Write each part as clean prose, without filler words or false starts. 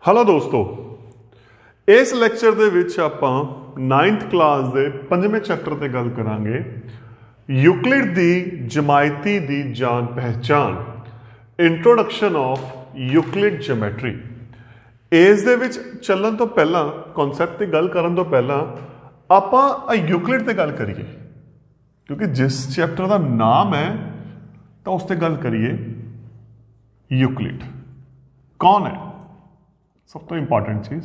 Hello दोस्तों, इस lecture दे विच आपां 9th क्लास दे 5वें चैप्टर ते गल करांगे यूक्लिड दी जमायती दी जान पहचान। Introduction of Euclid geometry. इस दे विच चलण तो पहला कॉन्सैप्ट की गल करन तो पहला आपां यूक्लिड ते गल करिए, क्योंकि जिस चैप्टर का नाम है तो उस ते गल करिए। यूक्लिड कौन है? सब तो इंपॉर्टेंट चीज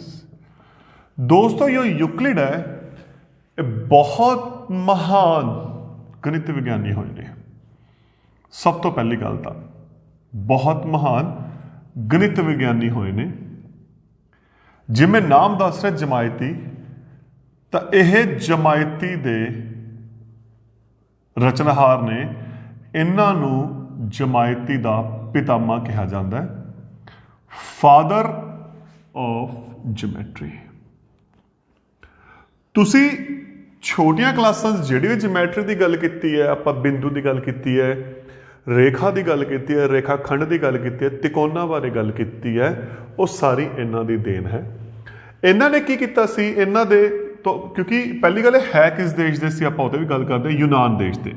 दोस्तों, यो यूक्लिड है, ये बहुत महान गणित विज्ञानी होए ने। सब तो पहली गल तो बहुत महान गणित विज्ञानी होए ने। जिमें नाम दस रहे जमायती, तो यह जमायती दे रचनहार ने। इन्हां नूं जमायती दा पितामह कहा जाता है, फादर ऑफ ज्योमैट्री। तुसी छोटियां क्लासां जिहड़ी भी ज्योमैट्री की गल की है, आपां बिंदु की गल की है, रेखा की गल की है, रेखा खंड की गल की है, तिकोना बारे गल की है, वो सारी इन्हां दी देन है। इन्हां ने की कीता सी? इन्हां दे तो क्योंकि पहली गल है किस देश दे सी, आपां उहदे भी गल करदे, यूनान देश दे।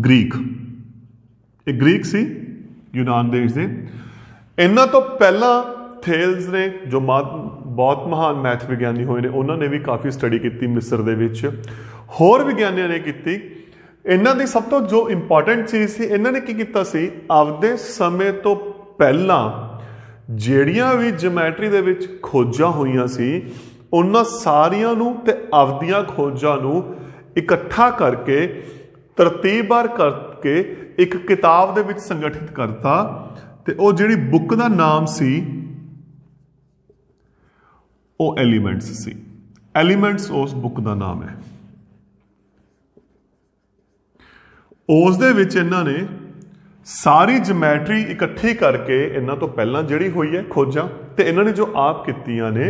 ग्रीक, ये ग्रीक सी, यूनान देश दे। इन्हां तो पहला थेल्स ने जो बहुत महान मैथ विज्ञानी होए ने, उन्होंने भी काफ़ी स्टडी की मिस्र दे विच, होर विज्ञानियों ने की। इन्हां दी सब तो जो इंपॉर्टेंट चीज़ सी, इन्हां ने की कीता सी, आपदे समय तो पहला ਜਿਹੜੀਆਂ भी ज्योमैट्री दे विच खोजां होईयां सी, उन्हां सारियां नूं ते आपदियां खोजां नूं इकट्ठा करके तरतीबवार करके एक किताब दे विच संगठित करता। ते वो जिहड़ी बुक दा नाम सी वो एलीमेंट्स सी। एलीमेंट्स उस बुक का नाम है। उस दे विच इन्हां ने सारी ज्योमैट्री इकट्ठी करके, इन्हां तो पहला जिहड़ी हुई है खोजां, ते इन्हां ने जो आप कीतियां ने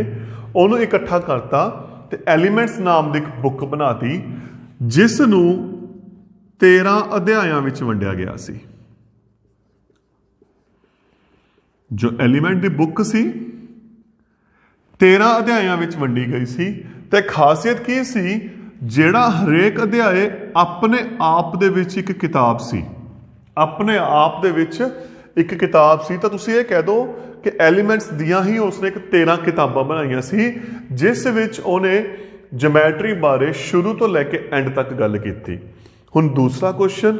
उहनूं इकट्ठा करता ते एलीमेंट्स नाम दी एक बुक बनाती, जिस नूं 13 अध्यायां विच वंडिया गया सी। जो एलीमेंट की बुक सी 13 अध्यायां विच वंडी गई सी। ते खासियत की सी, जेड़ा हरेक अध्याय अपने आप दे विच एक किताब सी। अपने आप दे विच एक किताब सी। तो तुसीं ये कह दो कि एलीमेंट्स दियां ही उसने एक 13 किताबां बनाईयां सी, जिस विच उहने ज्योमैट्री बारे शुरू तो लैके एंड तक गल कीती। हुण दूसरा क्वेश्चन,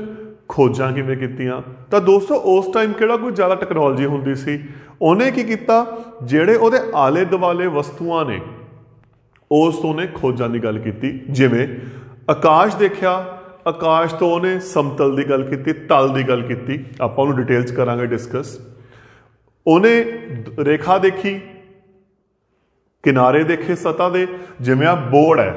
खोजां किवें कीतियां? तो दोस्तों उस टाइम किहड़ा कोई ज़्यादा टैक्नोलॉजी हुंदी सी? उहने की कीता, जिहड़े उहदे आले दुआले वस्तुआं ने उस तो उहने खोजां की गल की। जिवें आकाश देखिया, आकाश तो उहने समतल की गल की, तल की गल की। आपां उहनूं डिटेल च करांगे डिस्कस। उहने रेखा देखी, किनारे देखे सतह दे, जिवें आ बोर्ड है,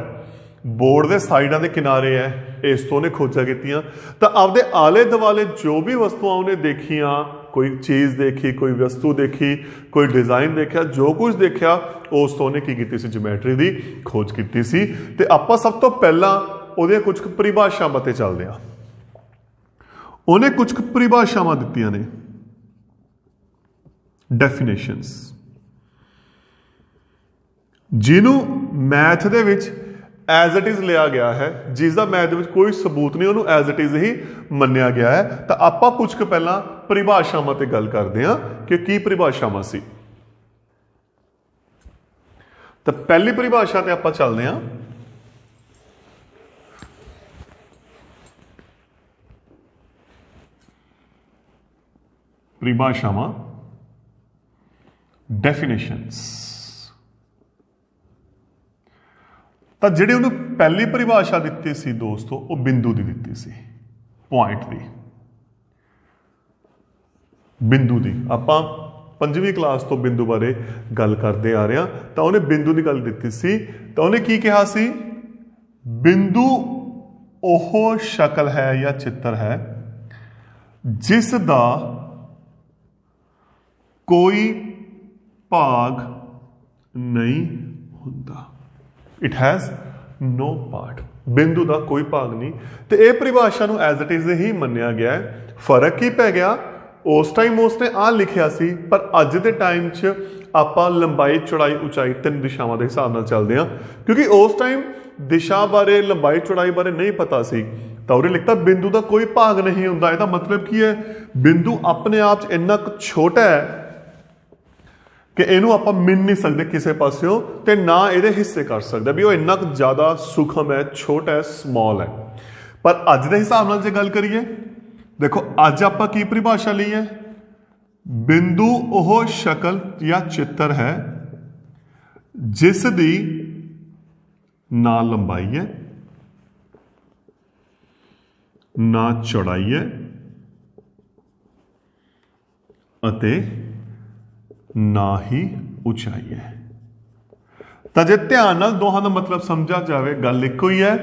बोर्ड के साइडों के किनारे है, इस तो उन्हें खोजा कीतियां। तो आपदे आले दुआले जो भी वस्तुआं उन्हें देखियां, कोई चीज़ देखी, कोई वस्तु देखी, कोई डिज़ाइन देखा, जो कुछ देखा उस तो उन्हें की कीती सी, ज्योमैट्री की खोज की सी। ते आपां सब तो पहला उहदियां कुछ परिभाषावां ते चलदे हां। उन्हें कुछ परिभाषावां दित्तियां ने, डेफिनेशंस, जिन्हों मैथ दे विच एज इट इज़ लिया गया है, जिसका मैथ में कोई सबूत नहीं, उन्होंने एज इट इज़ ही मन्निया गया है। तो आपां कुछ पहला परिभाषावां ते गल करते हैं कि की परिभाषावां सी। तो पहली परिभाषा ते आपां चलते हैं। परिभाषावां, डेफिनेशंस। तो जिहड़ी उन्होंने पहली परिभाषा दी सी दोस्तों, वो बिंदु की दी सी, पॉइंट की। बिंदु की आपां 5वीं क्लास तो बिंदु बारे गल करते आ रहे हैं। तो उन्हें बिंदु की गल दी सी। तो उन्हें की कहा सी, बिंदु ओह शक्ल है या चित्र है जिस दा कोई भाग नहीं हुंदा। It has no part. बिंदु का कोई भाग नहीं। तो यह परिभाषा एज इट इज़ ही मन्निया गया है। फर्क की पै गया, उस टाइम उसने आ लिखिया सी, पर अज के टाइम च आपां लंबाई चौड़ाई उचाई तीन दिशावां के हिसाब नाल चलदे हां, क्योंकि उस टाइम दिशा बारे लंबाई चौड़ाई बारे नहीं पता सी। तो उन्हें लिखता बिंदु का कोई भाग नहीं हुंदा। इसदा मतलब की है, बिंदु अपने आप च इन्ना क छोटा है कि इनू आपां मिन नहीं सकते किसी पास्यों, ते ना इहदे हिस्से कर सकते भी, वो इन्ना क ज़्यादा सूक्ष्म है, छोटा है, स्मॉल है। पर अज के हिसाब नाल जे गल करिए, देखो अज आपां की परिभाषा ली है, बिंदु ओह शक्ल या चित्र है जिस दी ना लंबाई है, ना चौड़ाई है, अते ना ही उचाई है। तो जे ध्यान नाल दोहां दा मतलब समझा जाए, गल एक ही है।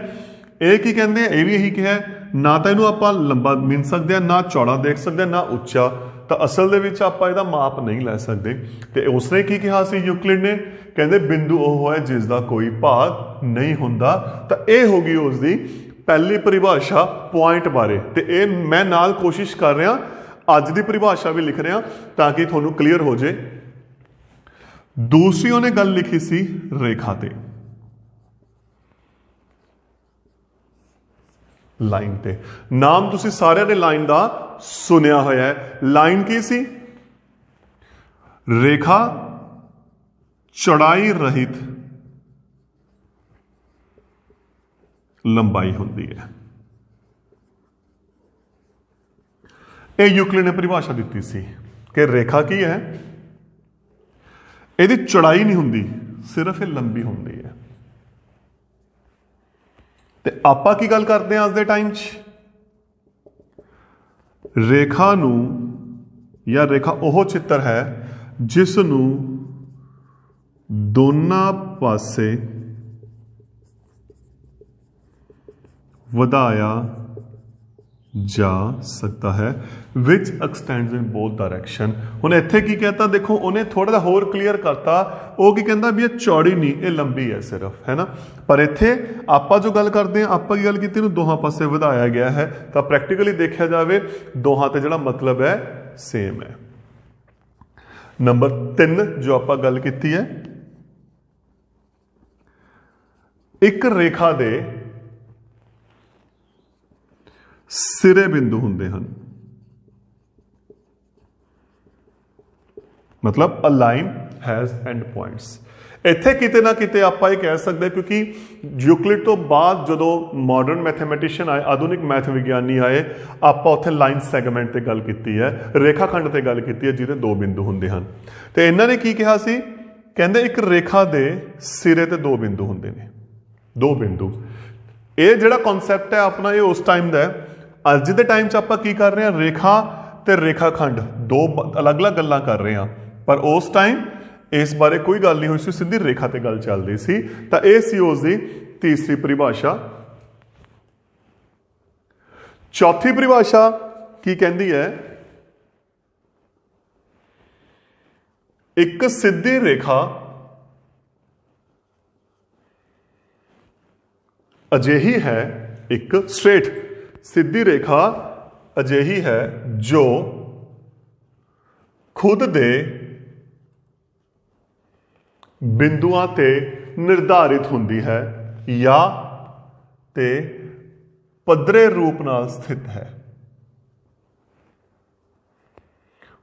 एक ही कहते हैं, यह भी यही कहा, ना तो इनू आपां लंबा मिन सकते हैं, ना चौड़ा देख सकते हैं, ना उच्चा। तो असल दे विच आपां इहदा माप नहीं लै सकते। तो उसने की कहा सी यूक्लिड ने, कहते बिंदु ओह है जिसका कोई भाग नहीं हुंदा। तो यह होगी उसकी पहली परिभाषा पॉइंट बारे। तो ये मैं नाल कोशिश कर रहा अज की परिभाषा भी लिख रहा ताकि थोनू क्लीयर हो जाए। दूसरी उन्हें गल लिखी सी रेखा ते, लाइन ते। नाम तुसी सारे ने लाइन का सुनिया होया है। लाइन की सी? रेखा चौड़ाई रहित लंबाई होंदी है। यह यूक्लिड ने परिभाषा दी सी कि रेखा की है, यदि चौड़ाई नहीं होंदी, सिर्फ ये लंबी होंदी है। ते आपां की गल करते हैं अज दे टाइम च, रेखा नू या रेखा ओह चित्र है जिस नू दोनों पासे वधाया जा सकता है, विच एक्सटेंड्स इन बोथ डायरैक्शन। हुण इत्थे की कहता, देखो उन्हें थोड़ा जिहा होर क्लीयर करता। वो की कहता भी ये चौड़ी नहीं, ये लंबी है सिर्फ, है ना। पर इत्थे आपां जो गल करते हैं, आपां की गल कीती नूं दोहां पासे वधाया गया है। तो प्रैक्टिकली देखा जाए दोहां ते जिहड़ा मतलब है सेम है। नंबर 3 जो आपां गल कीती है, एक रेखा दे सिरे बिंदु हुंदे हन, मतलब a line has and points. इत्थे किते ना किते आपां ये कह सकते, क्योंकि यूक्लिड तो बाद जो मॉडर्न मैथमेटिशियन आए, आधुनिक मैथ विज्ञानी आए, आपां उत्थे लाइन सैगमेंट ते गल कीती है, रेखाखंड ते गल कीती है जिहदे 2 बिंदु हुंदे हन। ते इन्हां ने की कहा सी, कहंदे एक रेखा दे सिरे ते 2 बिंदु हुंदे ने, 2 बिंदु। ये जिहड़ा कॉन्सैप्ट है अपना, ये उस टाइम दा है। अज के टाइम च आपां की कर रहे हैं, रेखा ते रेखाखंड 2 अलग अलग गल्लां कर रहे हैं। पर उस टाइम इस बारे कोई गल नहीं हुई सी, सीधी रेखा ते गल चलती सी। तां इह सी उसदी तीसरी परिभाषा। चौथी परिभाषा की कहती है, एक सीधी रेखा अजिही है, एक स्ट्रेट सीधी रेखा अजिही है जो खुद दे बिंदुआं ते निर्धारित हुंदी है या ते पद्धरे रूप नाल स्थित है।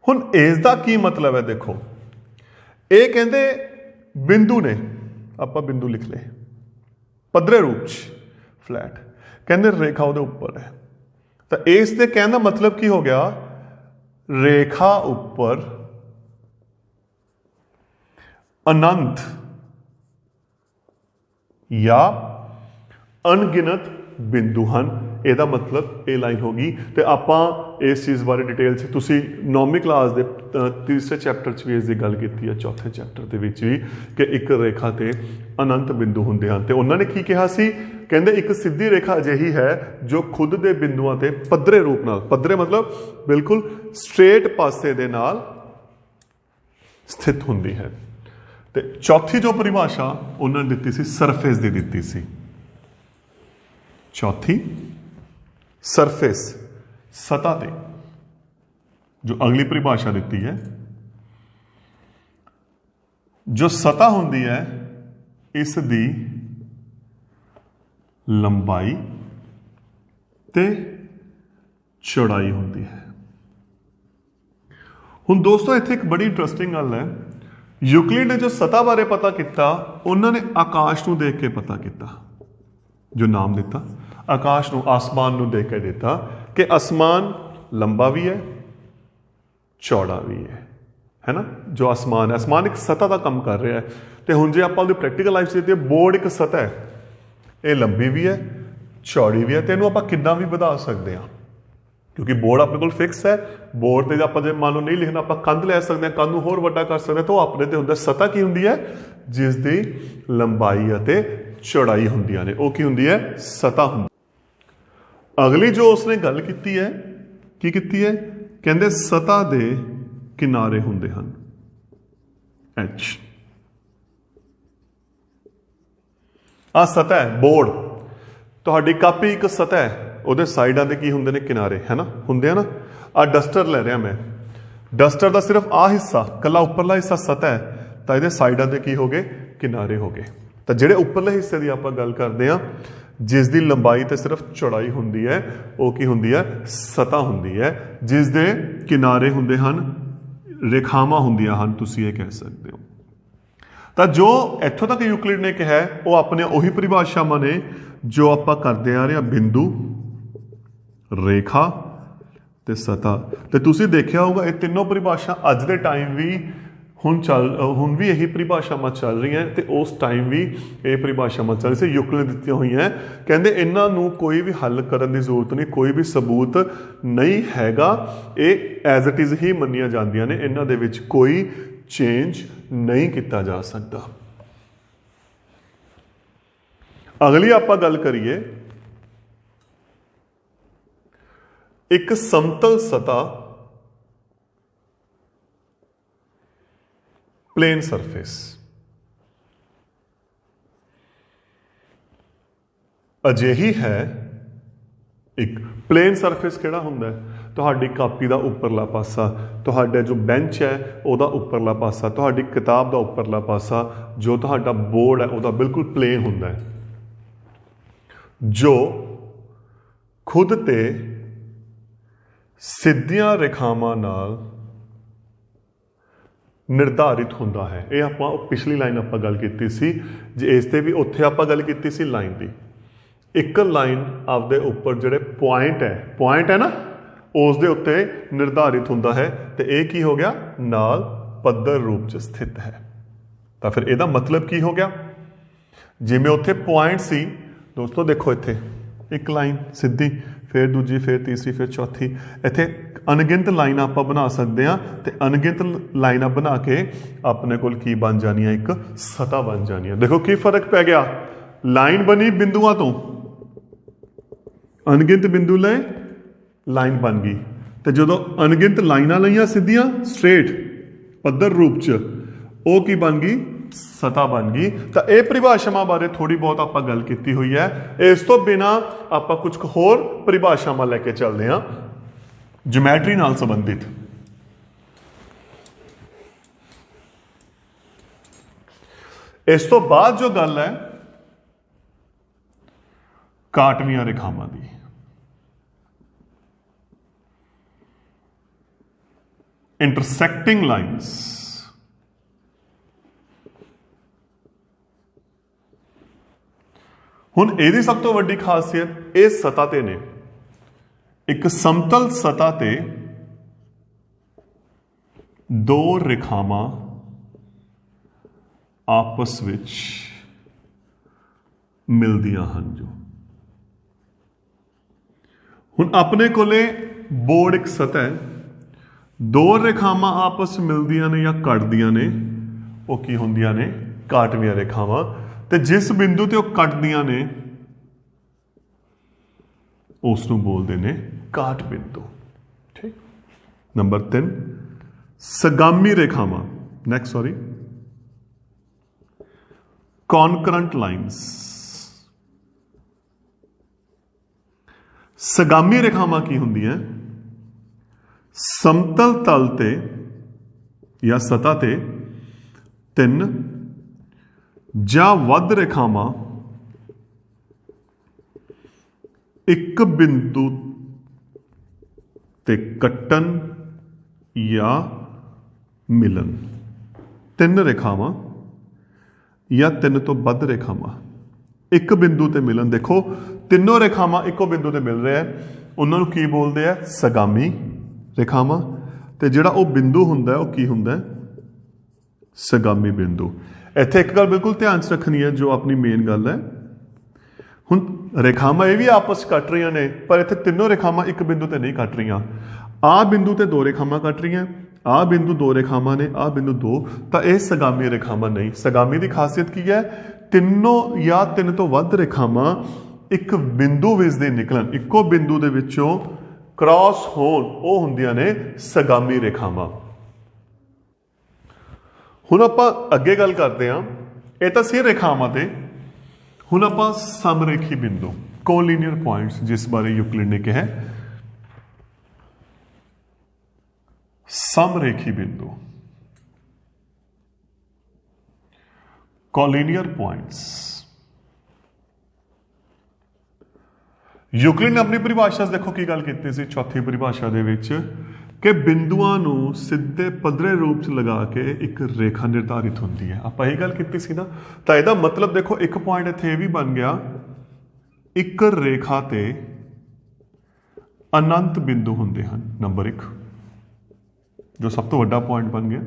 हुण इसदा की मतलब है, देखो ये कहंदे बिंदु ने, आपां बिंदु लिख ले पद्धरे रूप च फ्लैट, कहंदे रेखा उहदे उपर है। तो इस दे कहने का मतलब की हो गया, रेखा उपर अनंत या अनगिनत बिंदु हैं। ਇਹਦਾ मतलब ये लाइन होगी। तो आपां इस चीज़ बारे डिटेल से तुसी 9वीं क्लास के तीसरे चैप्टर च भी इसकी गल की है, चौथे चैप्टर के भी कि एक रेखा ते अनंत बिंदु होंदे हैं। तो उन्होंने की कहा सी, कहंदे एक सीधी रेखा अजिही है जो खुद के बिंदुआं ते पद्धरे रूप नाल, पद्धरे मतलब बिल्कुल स्ट्रेट पासे दे नाल स्थित हुंदी है। तो चौथी जो परिभाषा उन्होंने दी सी, सरफेस की दी सी। चौथी सरफेस, सतह ते। जो अगली परिभाषा दी है, जो सतह होंदी है इस दी लंबाई ते चौड़ाई होंदी है। हुण दोस्तों इत्थे एक बड़ी इंटरस्टिंग गल है, यूक्लिड ने जो सतह बारे पता किया उन्होंने आकाश को देख के पता किया, जो नाम दिता आकाश को, आसमान को देख के दिता कि आसमान लंबा भी है चौड़ा भी है ना। जो आसमान है, आसमान एक सतह का काम कर रहा है। तो हुण जे आपां प्रैक्टिकल लाइफ से बोर्ड एक सतह है, ये लंबी भी है चौड़ी भी है, तो इहनूं आपां किद्दां भी वधा सकते हैं, क्योंकि बोर्ड अपने को फिक्स है। बोर्ड से आप जो मान लो नहीं लिखना, आप कंध लै सकते हैं, कंध होर वड्डा कर सकते हैं, तो अपने ते हुंदा सतह की हुंदी है जिसकी लंबाई अते चौड़ाई हुंदियां ने, वो की हुंदी है सतह हुंदी। अगली जो उसने गल की है, की कीती है, कहंदे सतह दे किनारे हुंदे हन एच। आ सतह है बोर्ड, तुहाडी कापी एक सतह है, ਉਹਦੇ ਸਾਈਡਾਂ ਦੇ ਕੀ ਹੁੰਦੇ ਨੇ किनारे, है ना, ਹੁੰਦੇ ਆ ना। आ डस्टर ਲੈ ਰਿਹਾ मैं, डस्टर ਦਾ सिर्फ आ हिस्सा ਕੱਲਾ ਉੱਪਰਲਾ ਹਿੱਸਾ ਸਤਹ ਹੈ, ਤਾਂ ਇਹਦੇ ਸਾਈਡਾਂ ਦੇ ਕੀ ਹੋ ਗਏ किनारे ਹੋ ਗਏ। ਤਾਂ ਜਿਹੜੇ ਉੱਪਰਲੇ ਹਿੱਸੇ ਦੀ ਆਪਾਂ ਗੱਲ ਕਰਦੇ ਆ ਜਿਸ ਦੀ ਲੰਬਾਈ ਤੇ ਸਿਰਫ ਚੌੜਾਈ ਹੁੰਦੀ ਹੈ, ਉਹ ਕੀ ਹੁੰਦੀ ਹੈ ਸਤਹ ਹੁੰਦੀ ਹੈ, ਜਿਸ ਦੇ किनारे ਹੁੰਦੇ ਹਨ, ਰੇਖਾਵਾਂ ਹੁੰਦੀਆਂ ਹਨ, ਤੁਸੀਂ ਇਹ ਕਹਿ ਸਕਦੇ ਹੋ। ਤਾਂ ਜੋ ਇੱਥੋਂ ਤੱਕ ਯੂਕਲਿਡ ਨੇ ਕਿਹਾ ਉਹ ਆਪਣੇ ਉਹੀ ਪਰਿਭਾਸ਼ਾਵਾਂ ਨੇ ਜੋ ਆਪਾਂ ਕਰਦੇ ਆ ਰਹੇ ਹਾਂ, ਬਿੰਦੂ, ਰੇਖਾ ਤੇ ਸਤਹ। ਤੇ ਤੁਸੀਂ ਦੇਖਿਆ ਹੋਊਗਾ ਇਹ ਤਿੰਨੋਂ ਪਰਿਭਾਸ਼ਾ ਅੱਜ ਦੇ ਟਾਈਮ ਵੀ ਹੁਣ ਵੀ ਇਹੀ ਪਰਿਭਾਸ਼ਾਵਾਂ ਚੱਲ ਰਹੀਆਂ ਤੇ ਉਸ ਟਾਈਮ ਵੀ ਇਹ ਪਰਿਭਾਸ਼ਾਵਾਂ ਚੱਲ ਰਹੀ ਸੀ, ਯੂਕਲਿਡ ਨੇ ਦਿੱਤੀਆਂ ਹੋਈਆਂ। ਕਹਿੰਦੇ ਇਹਨਾਂ ਨੂੰ ਕੋਈ ਵੀ ਹੱਲ ਕਰਨ ਦੀ ਜ਼ਰੂਰਤ ਨਹੀਂ, ਕੋਈ ਵੀ ਸਬੂਤ ਨਹੀਂ ਹੈਗਾ, ਇਹ ਐਜ਼ ਇਟ ਇਜ਼ ਹੀ ਮੰਨੀਆਂ ਜਾਂਦੀਆਂ ਨੇ, ਇਹਨਾਂ ਦੇ ਵਿੱਚ ਕੋਈ ਚੇਂਜ नहीं किया जा सकता। अगली आप गल करिए, एक समतल सतह प्लेन सरफेस, अजिही है एक प्लेन सरफेस किहड़ा हुंदा है, ਤੁਹਾਡੀ ਕਾਪੀ ਦਾ ਉੱਪਰਲਾ ਪਾਸਾ, ਤੁਹਾਡਾ ਜੋ ਬੈਂਚ ਹੈ ਉਹਦਾ ਉੱਪਰਲਾ ਪਾਸਾ, ਤੁਹਾਡੀ ਕਿਤਾਬ ਦਾ ਉੱਪਰਲਾ ਪਾਸਾ, ਜੋ ਤੁਹਾਡਾ ਬੋਰਡ ਹੈ ਉਹਦਾ ਬਿਲਕੁਲ ਪਲੇਨ ਹੁੰਦਾ ਹੈ, ਜੋ ਖੁਦ ਤੇ ਸਿੱਧੀਆਂ ਰੇਖਾਵਾਂ ਨਾਲ ਨਿਰਧਾਰਿਤ ਹੁੰਦਾ ਹੈ। ਇਹ ਆਪਾਂ ਪਿਛਲੀ ਲਾਈਨ ਆਪਾਂ ਗੱਲ ਕੀਤੀ ਸੀ, ਜੇ ਇਸ ਤੇ ਵੀ ਉੱਥੇ ਆਪਾਂ ਗੱਲ ਕੀਤੀ ਸੀ ਲਾਈਨ ਦੀ। ਇੱਕ ਲਾਈਨ ਆਪਦੇ ਉੱਪਰ ਜਿਹੜੇ ਪੁਆਇੰਟ ਹੈ ਨਾ, ਉਸ ਦੇ ਉੱਤੇ ਨਿਰਧਾਰਿਤ ਹੁੰਦਾ ਹੈ, ਤੇ ਇਹ ਕੀ ਹੋ ਗਿਆ ਨਾਲ ਪੱਧਰ ਰੂਪ 'ਚ ਸਥਿਤ ਹੈ। ਤਾਂ ਫਿਰ ਇਹਦਾ ਮਤਲਬ ਕੀ ਹੋ ਗਿਆ, ਜਿਵੇਂ ਉੱਥੇ ਪੁਆਇੰਟ ਸੀ ਦੋਸਤੋ, ਦੇਖੋ ਇੱਥੇ ਇੱਕ ਲਾਈਨ ਸਿੱਧੀ, ਫਿਰ ਦੂਜੀ, ਫਿਰ ਤੀਸਰੀ, ਫਿਰ ਚੌਥੀ, ਇੱਥੇ ਅਣਗਿਣਤ ਲਾਈਨਾਂ ਆਪਾਂ ਬਣਾ ਸਕਦੇ ਹਾਂ, ਤੇ ਅਣਗਿਣਤ ਲਾਈਨਾਂ ਬਣਾ ਕੇ ਆਪਣੇ ਕੋਲ ਕੀ ਬਣ ਜਾਣੀ ਹੈ, ਇੱਕ ਸਤਹ ਬਣ ਜਾਣੀ ਹੈ। ਦੇਖੋ ਕੀ ਫਰਕ ਪੈ ਗਿਆ, ਲਾਈਨ ਬਣੀ ਬਿੰਦੂਆਂ ਤੋਂ, ਅਣਗਿਣਤ ਬਿੰਦੂ ਲਏ ਲਾਈਨ ਬਣ ਗਈ, ਤੇ ਜਦੋਂ ਅਣਗਿਣਤ ਲਾਈਨਾਂ ਲਈਆਂ ਸਿੱਧੀਆਂ ਸਟ੍ਰੇਟ ਪੱਧਰ ਰੂਪ 'ਚ, ਉਹ ਕੀ ਬਣ ਗਈ ਸਤਹ ਬਣ ਗਈ। ਤਾਂ ਇਹ ਪਰਿਭਾਸ਼ਾਵਾਂ ਬਾਰੇ ਥੋੜੀ ਬਹੁਤ ਆਪਾਂ ਗੱਲ ਕੀਤੀ ਹੋਈ ਹੈ। ਇਸ ਤੋਂ ਬਿਨਾਂ ਆਪਾਂ ਕੁਝ ਹੋਰ ਪਰਿਭਾਸ਼ਾਵਾਂ ਲੈ ਕੇ ਚੱਲਦੇ ਹਾਂ ਜਿਓਮੈਟਰੀ ਨਾਲ ਸੰਬੰਧਿਤ। ਇਸ ਤੋਂ ਬਾਅਦ ਜੋ ਗੱਲ ਹੈ ਕਾਟਵੀਆਂ ਰੇਖਾਵਾਂ ਦੀ, इंटरसेक्टिंग लाइन्स। हुण इहदी सब तो वड्डी खासियत इस सतह ते ने, एक समतल सतह ते दो रेखावां आपस विच मिलदियां हन। जो हुण अपने कोले बोर्ड एक सतह है, दो रेखावां आपस मिलदियां ने या कटदियां ने, वो की हुंदियां ने काटवियां रेखावां, ते जिस बिंदु ते वो कटदियां ने उस नूं बोलदे ने काट बिंदु। ठीक। नंबर 3 सगामी रेखावां, नेक्स्ट सॉरी कॉनकरेंट लाइन्स। सगामी रेखावां की हुंदियां, ਸਮਤਲ ਤਲ ਤੇ ਜਾਂ ਸਤ੍ਹਾ ਤੇ ਤਿੰਨ ਜਾਂ ਵੱਧ ਰੇਖਾਵਾਂ ਇੱਕ ਬਿੰਦੂ ਤੇ ਕੱਟਣ ਜਾਂ ਮਿਲਣ। ਤਿੰਨ ਰੇਖਾਵਾਂ ਜਾਂ ਤਿੰਨ ਤੋਂ ਵੱਧ ਰੇਖਾਵਾਂ ਇੱਕ ਬਿੰਦੂ ਤੇ ਮਿਲਣ। ਦੇਖੋ ਤਿੰਨੋਂ ਰੇਖਾਵਾਂ ਇੱਕੋ ਬਿੰਦੂ ਤੇ ਮਿਲ ਰਿਹਾ, ਉਹਨਾਂ ਨੂੰ ਕੀ ਬੋਲਦੇ ਆ? ਸਗਾਮੀ ਰੇਖਾਵਾਂ। ਤੇ ਜਿਹੜਾ ਉਹ ਬਿੰਦੂ ਹੁੰਦਾ ਉਹ ਕੀ ਹੁੰਦਾ? ਸਗਾਮੀ ਬਿੰਦੂ। ਇੱਥੇ ਇੱਕ ਗੱਲ ਬਿਲਕੁਲ ਧਿਆਨ 'ਚ ਰੱਖਣੀ ਹੈ, ਜੋ ਆਪਣੀ ਮੇਨ ਗੱਲ ਹੈ। ਹੁਣ ਰੇਖਾਵਾਂ ਇਹ ਵੀ ਆਪਸ 'ਚ ਕੱਟ ਰਹੀਆਂ ਨੇ, ਪਰ ਇੱਥੇ ਤਿੰਨੋਂ ਰੇਖਾਵਾਂ ਇੱਕ ਬਿੰਦੂ ਤੇ ਨਹੀਂ ਕੱਟ ਰਹੀਆਂ। ਆਹ ਬਿੰਦੂ ਤੇ ਦੋ ਰੇਖਾਵਾਂ ਕੱਟ ਰਹੀਆਂ, ਆਹ ਬਿੰਦੂ ਦੋ ਰੇਖਾਵਾਂ ਨੇ, ਆਹ ਬਿੰਦੂ ਦੋ, ਤਾਂ ਇਹ ਸਗਾਮੀ ਰੇਖਾਵਾਂ ਨਹੀਂ। ਸਗਾਮੀ ਦੀ ਖਾਸੀਅਤ ਕੀ ਹੈ? ਤਿੰਨੋਂ ਜਾਂ ਤਿੰਨ ਤੋਂ ਵੱਧ ਰੇਖਾਵਾਂ ਇੱਕ ਬਿੰਦੂ ਵਿੱਚ ਦੀ ਨਿਕਲਣ, ਇੱਕੋ ਬਿੰਦੂ ਦੇ ਵਿੱਚੋਂ ਕ੍ਰਾਸ ਹੋਣ, ਉਹ ਹੁੰਦੀਆਂ ਨੇ ਸਗਾਮੀ ਰੇਖਾਵਾਂ। ਹੁਣ ਆਪਾਂ ਅੱਗੇ ਗੱਲ ਕਰਦੇ ਹਾਂ, ਇਹ ਤਾਂ ਸੀ ਰੇਖਾਵਾਂ ਤੇ। ਹੁਣ ਆਪਾਂ ਸਮਰੇਖੀ ਬਿੰਦੂ, ਕੋਲੀਨੀਅਰ ਪੁਆਇੰਟਸ, ਜਿਸ ਬਾਰੇ ਯੂਕਲਿਡ ਨੇ ਕਿਹਾ ਸਮਰੇਖੀ ਬਿੰਦੂ, ਕੋਲੀਨੀਅਰ ਪੁਆਇੰਟਸ। ਯੂਕਲਿਡ ਨੇ ਆਪਣੀ ਪਰਿਭਾਸ਼ਾ 'ਚ ਦੇਖੋ ਕੀ ਗੱਲ ਕੀਤੀ ਸੀ ਚੌਥੀ ਪਰਿਭਾਸ਼ਾ ਦੇ ਵਿੱਚ, ਕਿ ਬਿੰਦੂਆਂ ਨੂੰ ਸਿੱਧੇ ਪੱਧਰੇ ਰੂਪ 'ਚ ਲਗਾ ਕੇ ਇੱਕ ਰੇਖਾ ਨਿਰਧਾਰਿਤ ਹੁੰਦੀ ਹੈ। ਆਪਾਂ ਇਹ ਗੱਲ ਕੀਤੀ ਸੀ ਨਾ। ਤਾਂ ਇਹਦਾ ਮਤਲਬ ਦੇਖੋ ਇੱਕ ਪੁਆਇੰਟ ਇੱਥੇ ਇਹ ਵੀ ਬਣ ਗਿਆ, ਇੱਕ ਰੇਖਾ ਤੇ ਅਨੰਤ ਬਿੰਦੂ ਹੁੰਦੇ ਹਨ। ਨੰਬਰ 1 ਜੋ ਸਭ ਤੋਂ ਵੱਡਾ ਪੁਆਇੰਟ ਬਣ ਗਿਆ।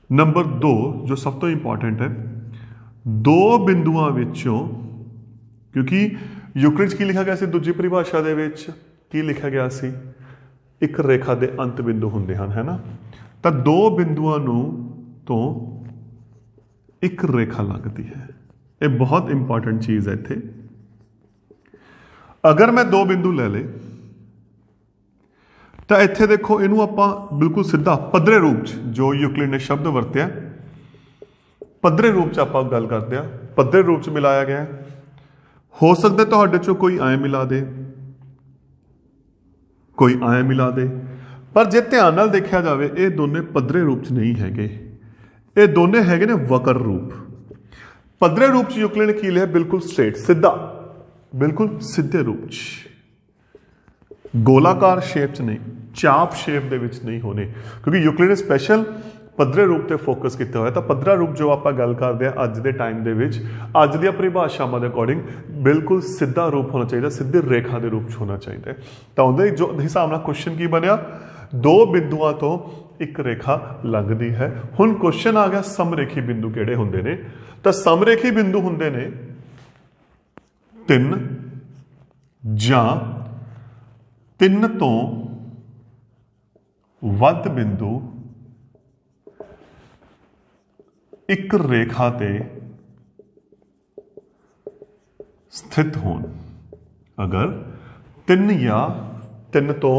ਨੰਬਰ 2 ਜੋ ਸਭ ਤੋਂ ਇੰਪੋਰਟੈਂਟ ਹੈ, ਦੋ ਬਿੰਦੂਆਂ ਵਿੱਚੋਂ, ਕਿਉਂਕਿ ਯੂਕਲਿਡ 'ਚ ਕੀ ਲਿਖਿਆ ਗਿਆ ਸੀ ਦੂਜੀ ਪਰਿਭਾਸ਼ਾ ਦੇ ਵਿੱਚ? ਕੀ ਲਿਖਿਆ ਗਿਆ ਸੀ? ਇੱਕ ਰੇਖਾ ਦੇ ਅੰਤ ਬਿੰਦੂ ਹੁੰਦੇ ਹਨ, ਹੈ ਨਾ। ਤਾਂ ਦੋ ਬਿੰਦੂਆਂ ਨੂੰ ਤੋਂ ਇੱਕ ਰੇਖਾ ਲੱਗਦੀ ਹੈ। ਇਹ ਬਹੁਤ ਇੰਪੋਰਟੈਂਟ ਚੀਜ਼ ਹੈ ਇੱਥੇ। ਅਗਰ ਮੈਂ ਦੋ ਬਿੰਦੂ ਲੈ ਲਏ ਤਾਂ ਇੱਥੇ ਦੇਖੋ ਇਹਨੂੰ ਆਪਾਂ ਬਿਲਕੁਲ ਸਿੱਧਾ ਪੱਧਰੇ ਰੂਪ 'ਚ, ਜੋ ਯੂਕਲਿਡ ਨੇ ਸ਼ਬਦ ਵਰਤਿਆ ਪੱਧਰੇ ਰੂਪ 'ਚ ਆਪਾਂ ਗੱਲ ਕਰਦੇ ਹਾਂ, ਪੱਧਰੇ ਰੂਪ 'ਚ ਮਿਲਾਇਆ ਗਿਆ। ਹੋ ਸਕਦਾ ਤੁਹਾਡੇ 'ਚੋਂ ਕੋਈ ਐਂ ਮਿਲਾ ਦੇ, ਕੋਈ ਐਂ ਮਿਲਾ ਦੇ, ਪਰ ਜੇ ਧਿਆਨ ਨਾਲ ਦੇਖਿਆ ਜਾਵੇ ਇਹ ਦੋਨੇ ਪੱਧਰੇ ਰੂਪ 'ਚ ਨਹੀਂ ਹੈਗੇ, ਇਹ ਦੋਨੇ ਹੈਗੇ ਨੇ ਵਕਰ ਰੂਪ। ਪੱਧਰੇ ਰੂਪ 'ਚ ਯੂਕਲਿਡ ਨੇ ਕੀ ਲਿਆ? ਬਿਲਕੁਲ ਸਟ੍ਰੇਟ, ਸਿੱਧਾ, ਬਿਲਕੁਲ ਸਿੱਧੇ ਰੂਪ 'ਚ, ਗੋਲਾਕਾਰ ਸ਼ੇਪ 'ਚ ਨਹੀਂ, ਚਾਪ ਸ਼ੇਪ ਦੇ ਵਿੱਚ ਨਹੀਂ ਹੋਣੇ, ਕਿਉਂਕਿ ਯੂਕਲਿਡ ਨੇ ਸਪੈਸ਼ਲ ਪੱਧਰੇ ਰੂਪ ਤੇ ਫੋਕਸ ਕੀਤਾ ਹੋਇਆ। ਤਾਂ ਪੱਧਰਾ ਰੂਪ ਜੋ ਆਪਾਂ ਗੱਲ ਕਰਦੇ ਹਾਂ ਅੱਜ ਦੇ ਟਾਈਮ ਦੇ ਵਿੱਚ, ਅੱਜ ਦੀਆਂ ਪਰਿਭਾਸ਼ਾਵਾਂ ਦੇ ਅਕੋਰਡਿੰਗ ਬਿਲਕੁਲ ਸਿੱਧਾ ਰੂਪ ਹੋਣਾ ਚਾਹੀਦਾ, ਸਿੱਧੇ ਰੇਖਾ ਦੇ ਰੂਪ 'ਚ ਹੋਣਾ ਚਾਹੀਦਾ। ਤਾਂ ਉਹਦੇ ਜੋ ਹਿਸਾਬ ਨਾਲ ਕੁਐਸਚਨ ਕੀ ਬਣਿਆ? ਦੋ ਬਿੰਦੂਆਂ ਤੋਂ ਇੱਕ ਰੇਖਾ ਲੰਘਦੀ ਹੈ। ਹੁਣ ਕੁਐਸਚਨ ਆ ਗਿਆ ਸਮਰੇਖੀ ਬਿੰਦੂ ਕਿਹੜੇ ਹੁੰਦੇ ਨੇ? ਤਾਂ ਸਮਰੇਖੀ ਬਿੰਦੂ ਹੁੰਦੇ ਨੇ ਤਿੰਨ ਜਾਂ ਤਿੰਨ ਤੋਂ ਵੱਧ ਬਿੰਦੂ ਇੱਕ ਰੇਖਾ ਤੇ ਸਥਿਤ ਹੋਣ। ਅਗਰ ਤਿੰਨ ਜਾਂ ਤਿੰਨ ਤੋਂ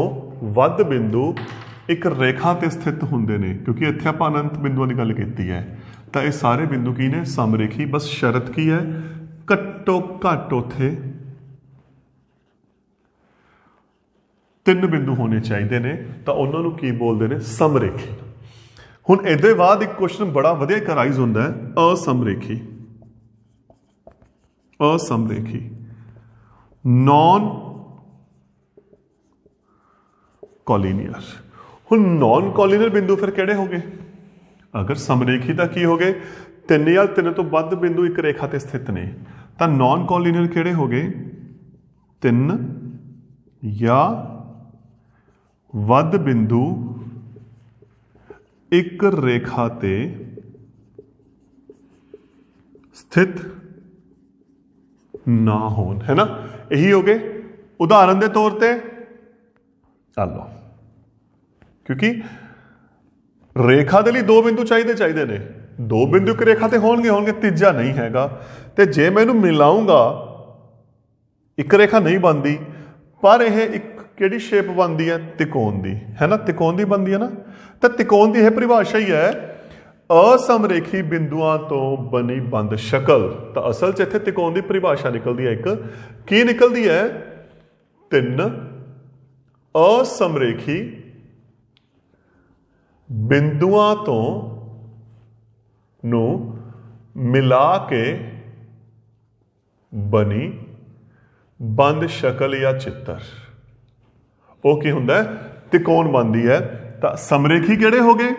ਵੱਧ ਬਿੰਦੂ ਇੱਕ ਰੇਖਾ ਤੇ ਸਥਿਤ ਹੁੰਦੇ ਨੇ, ਕਿਉਂਕਿ ਇੱਥੇ ਆਪਾਂ ਅਨੰਤ ਬਿੰਦੂਆਂ ਦੀ ਗੱਲ ਕੀਤੀ ਹੈ, ਤਾਂ ਇਹ ਸਾਰੇ ਬਿੰਦੂ ਕੀ ਨੇ? ਸਮਰੇਖੀ। ਬਸ ਸ਼ਰਤ ਕੀ ਹੈ? ਘੱਟੋ ਘੱਟ ਉੱਥੇ ਤਿੰਨ ਬਿੰਦੂ ਹੋਣੇ ਚਾਹੀਦੇ ਨੇ, ਤਾਂ ਉਹਨਾਂ ਨੂੰ ਕੀ ਬੋਲਦੇ ਨੇ? ਸਮਰੇਖੀ। ਹੁਣ ਇਹਦੇ ਬਾਅਦ ਇੱਕ ਕੁਐਸਚਨ ਬੜਾ ਵਧੀਆ ਇੱਕ ਰਾਈਜ਼ ਹੁੰਦਾ ਹੈ, ਅਸਮਰੇਖੀ। ਅਸਮਰੇਖੀ, ਨੌਨ ਕੋਲੀਨੀਅਰ। ਹੁਣ ਨੌਨ ਕੋਲੀਨੀਅਰ ਬਿੰਦੂ ਫਿਰ ਕਿਹੜੇ ਹੋ ਗਏ? ਅਗਰ ਸਮਰੇਖੀ ਤਾਂ ਕੀ ਹੋ ਗਏ? ਤਿੰਨ ਜਾਂ ਤਿੰਨ ਤੋਂ ਵੱਧ ਬਿੰਦੂ ਇੱਕ ਰੇਖਾ ਤੇ ਸਥਿਤ ਨੇ, ਤਾਂ ਨੌਨ ਕੋਲੀਨੀਅਰ ਕਿਹੜੇ ਹੋ ਗਏ? ਤਿੰਨ ਜਾਂ ਵੱਧ ਬਿੰਦੂ ਇੱਕ ਰੇਖਾ ਤੇ ਸਥਿਤ ਨਾ ਹੋਣ, ਹੈ ਨਾ। ਇਹੀ ਹੋ ਗਏ। ਉਦਾਹਰਨ ਦੇ ਤੌਰ ਤੇ ਆ ਲਓ, ਕਿਉਂਕਿ ਰੇਖਾ ਦੇ ਲਈ ਦੋ ਬਿੰਦੂ ਚਾਹੀਦੇ ਨੇ, ਦੋ ਬਿੰਦੂ ਇੱਕ ਰੇਖਾ ਤੇ ਹੋਣਗੇ, ਤੀਜਾ ਨਹੀਂ ਹੈਗਾ। ਤੇ ਜੇ ਮੈਂ ਇਹਨੂੰ ਮਿਲਾਉਂਗਾ, ਇੱਕ ਰੇਖਾ ਨਹੀਂ ਬਣਦੀ, ਪਰ ਇਹ ਇੱਕ ਕਿਹੜੀ ਸ਼ੇਪ ਬਣਦੀ ਹੈ? ਤਿਕੋਣ ਦੀ, ਹੈ ਨਾ। ਤਿਕੋਣ ਦੀ ਬਣਦੀ ਹੈ ਨਾ। ਤਾਂ ਤਿਕੋਣ ਦੀ ਇਹ ਪਰਿਭਾਸ਼ਾ ਹੀ ਹੈ, ਅਸਮਰੇਖੀ ਬਿੰਦੂਆਂ ਤੋਂ ਬਣੀ ਬੰਦ ਸ਼ਕਲ। ਤਾਂ ਅਸਲ 'ਚ ਇੱਥੇ ਤਿਕੋਣ ਦੀ ਪਰਿਭਾਸ਼ਾ ਨਿਕਲਦੀ ਹੈ, ਇੱਕ ਕੀ ਨਿਕਲਦੀ ਹੈ? ਤਿੰਨ असमरेखी बिंदुआं तो ਨੂੰ ਮਿਲਾ ਕੇ ਬਣੀ ਬੰਦ ਸ਼ਕਲ ਜਾਂ ਚਿੱਤਰ ਉਹ ਕੀ ਹੁੰਦਾ ਹੈ? ਤਿਕੋਣ ਬਣਦੀ ਹੈ। ਤਾਂ ਸਮਰੇਖੀ ਕਿਹੜੇ ਹੋ ਗਏ?